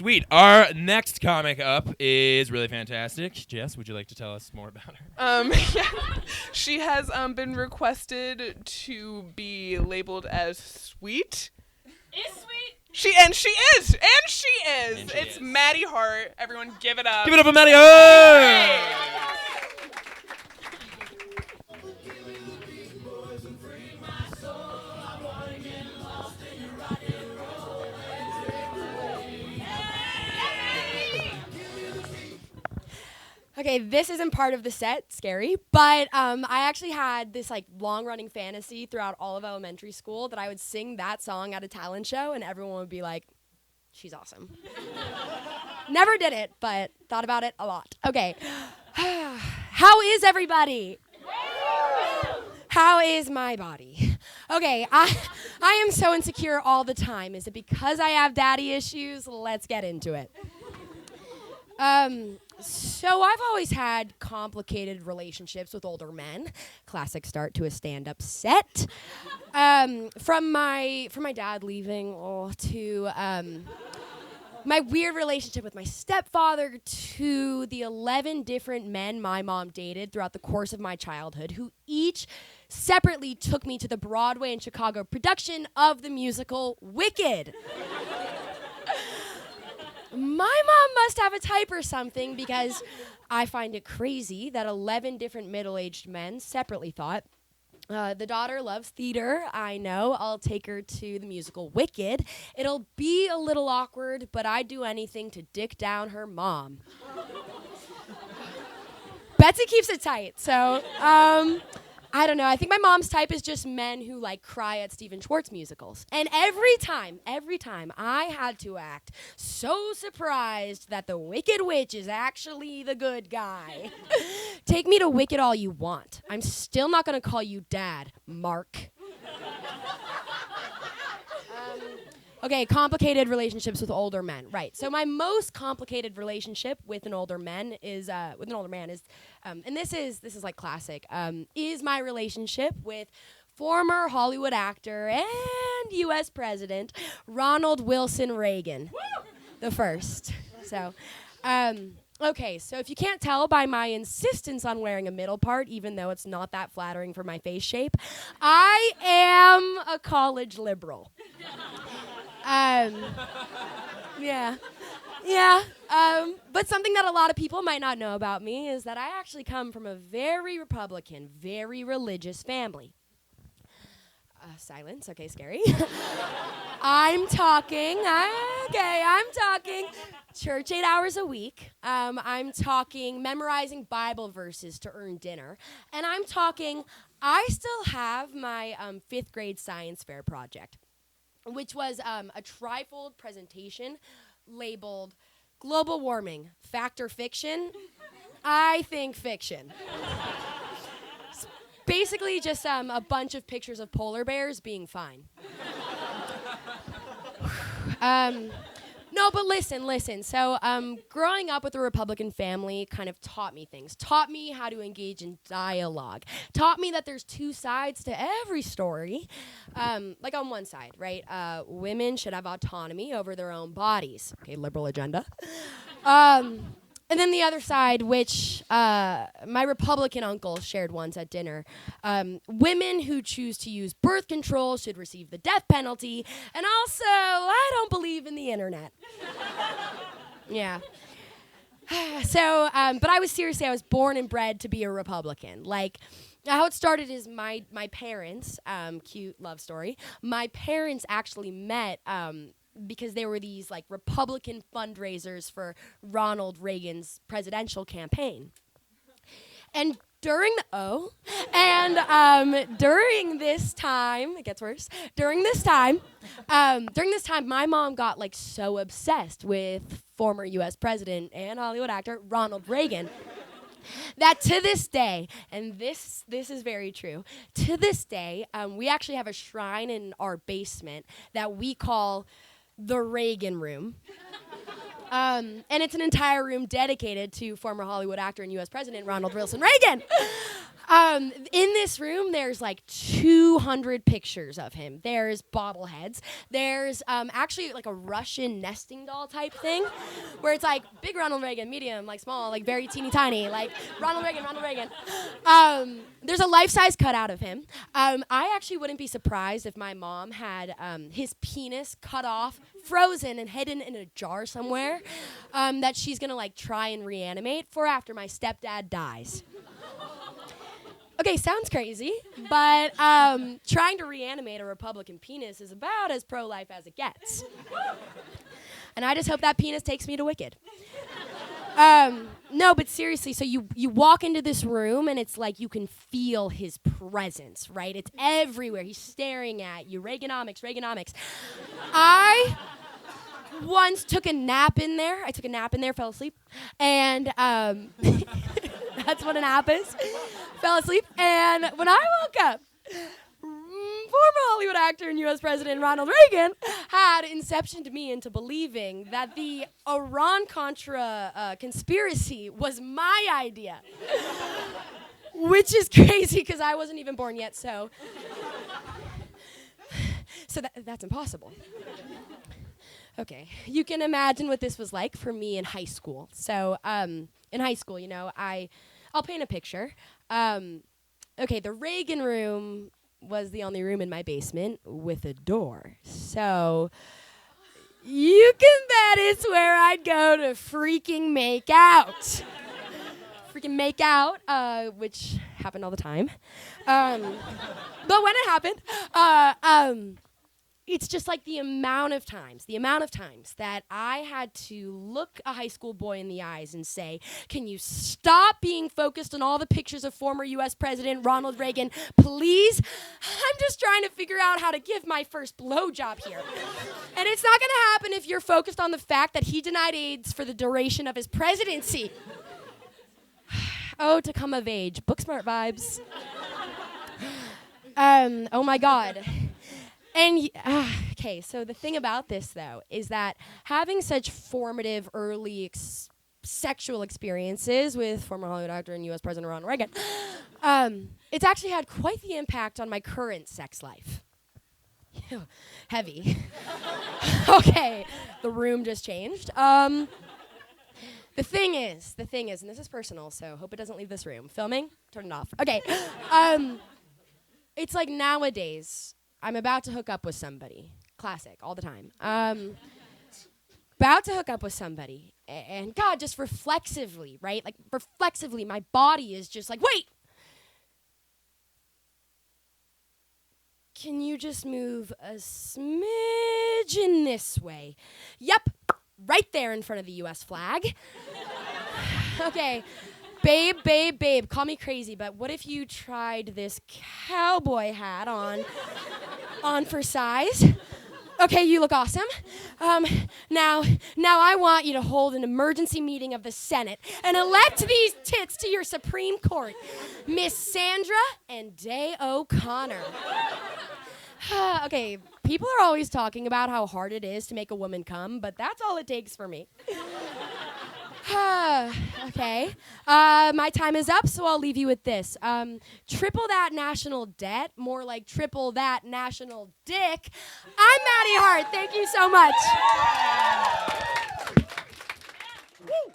Sweet. Our next comic up is really fantastic. Jess, would you like to tell us more about her? She has been requested to be labeled as sweet. Is sweet? She is. It's Maddie Hart. Everyone give it up. Give it up for Maddie Hart! Okay, this isn't part of the set, scary, but I actually had this like long-running fantasy throughout all of elementary school that I would sing that song at a talent show and everyone would be like, she's awesome. Never did it, but thought about it a lot. Okay, how is everybody? How is my body? Okay, I am so insecure all the time. Is it because I have daddy issues? Let's get into it. So I've always had complicated relationships with older men. Classic start to a stand-up set. From my dad leaving to my weird relationship with my stepfather to the 11 different men my mom dated throughout the course of my childhood who each separately took me to the Broadway and Chicago production of the musical Wicked. My mom must have a type or something because I find it crazy that 11 different middle-aged men separately thought, the daughter loves theater, I know, I'll take her to the musical Wicked. It'll be a little awkward, but I'd do anything to dick down her mom. Betsy keeps it tight, so I don't know. I think my mom's type is just men who like cry at Stephen Schwartz musicals. And every time I had to act so surprised that the Wicked Witch is actually the good guy. Take me to Wicked all you want. I'm still not going to call you Dad, Mark. Okay, complicated relationships with older men. Right. So my most complicated relationship with an older man is, and this is like classic, is my relationship with former Hollywood actor and U.S. President Ronald Wilson Reagan, the first. So, okay, so if you can't tell by my insistence on wearing a middle part, even though it's not that flattering for my face shape, I am a college liberal. But something that a lot of people might not know about me is that I actually come from a very Republican, very religious family. Silence, okay, scary. I'm talking church 8 hours a week. I'm talking memorizing Bible verses to earn dinner. And I'm talking, I still have my 5th grade science fair project, which was a trifold presentation labeled Global Warming, Fact or Fiction? I think fiction. It's basically just a bunch of pictures of polar bears being fine. No, but listen. So growing up with a Republican family kind of taught me things. Taught me how to engage in dialogue. Taught me that there's two sides to every story. Like on one side, right? Women should have autonomy over their own bodies. Okay, liberal agenda. And then the other side, which my Republican uncle shared once at dinner, women who choose to use birth control should receive the death penalty, and also, I don't believe in the internet. Yeah. So, but I was born and bred to be a Republican. Like, how it started is my parents, cute love story, my parents actually met because there were these like Republican fundraisers for Ronald Reagan's presidential campaign. And during this time, it gets worse. During this time, my mom got like so obsessed with former U.S. President and Hollywood actor Ronald Reagan that to this day, and this is very true, to this day, we actually have a shrine in our basement that we call the Reagan Room. And it's an entire room dedicated to former Hollywood actor and U.S. President Ronald Wilson Reagan. In this room, there's like 200 pictures of him. There's bobbleheads. There's actually like a Russian nesting doll type thing, where it's like big Ronald Reagan, medium, like small, like very teeny tiny, like Ronald Reagan, Ronald Reagan. There's a life-size cutout of him. I actually wouldn't be surprised if my mom had his penis cut off, frozen, and hidden in a jar somewhere that she's gonna like try and reanimate for after my stepdad dies. Okay, sounds crazy, but trying to reanimate a Republican penis is about as pro-life as it gets. And I just hope that penis takes me to Wicked. No, but seriously, so you walk into this room and it's like you can feel his presence, right? It's everywhere. He's staring at you. Reaganomics, Reaganomics. I once took a nap in there. I took a nap in there, fell asleep, and that's what a nap is. Fell asleep, and when I woke up, former Hollywood actor and U.S. President Ronald Reagan had inceptioned me into believing that the Iran-Contra conspiracy was my idea, which is crazy because I wasn't even born yet, so that's impossible. Okay, you can imagine what this was like for me in high school. So in high school, you know, I'll paint a picture. Okay, the Reagan Room was the only room in my basement with a door. So you can bet it's where I'd go to freaking make out. Freaking make out, which happened all the time. But when it happened, it's just like the amount of times that I had to look a high school boy in the eyes and say, can you stop being focused on all the pictures of former U.S. President Ronald Reagan, please? I'm just trying to figure out how to give my first blowjob here. And it's not going to happen if you're focused on the fact that he denied AIDS for the duration of his presidency. Oh, to come of age. Book smart vibes. Oh my God. And, okay, so the thing about this, though, is that having such formative early sexual experiences with former Hollywood actor and U.S. President Ronald Reagan, it's actually had quite the impact on my current sex life. Heavy. Okay, the room just changed. The thing is, and this is personal, so hope it doesn't leave this room. Filming? Turn it off. Okay. It's like nowadays, I'm about to hook up with somebody. Classic, all the time. About to hook up with somebody. And God, just reflexively, right? Like, reflexively, my body is just like, wait! Can you just move a smidgen this way? Yep, right there in front of the U.S. flag. Okay. Babe, call me crazy, but what if you tried this cowboy hat on for size? Okay, you look awesome. Now I want you to hold an emergency meeting of the Senate and elect these tits to your Supreme Court. Miss Sandra and Day O'Connor. Okay, people are always talking about how hard it is to make a woman come, but that's all it takes for me. Okay. My time is up, so I'll leave you with this. Triple that national debt, more like triple that national dick. I'm Maddie Hart. Thank you so much. Woo.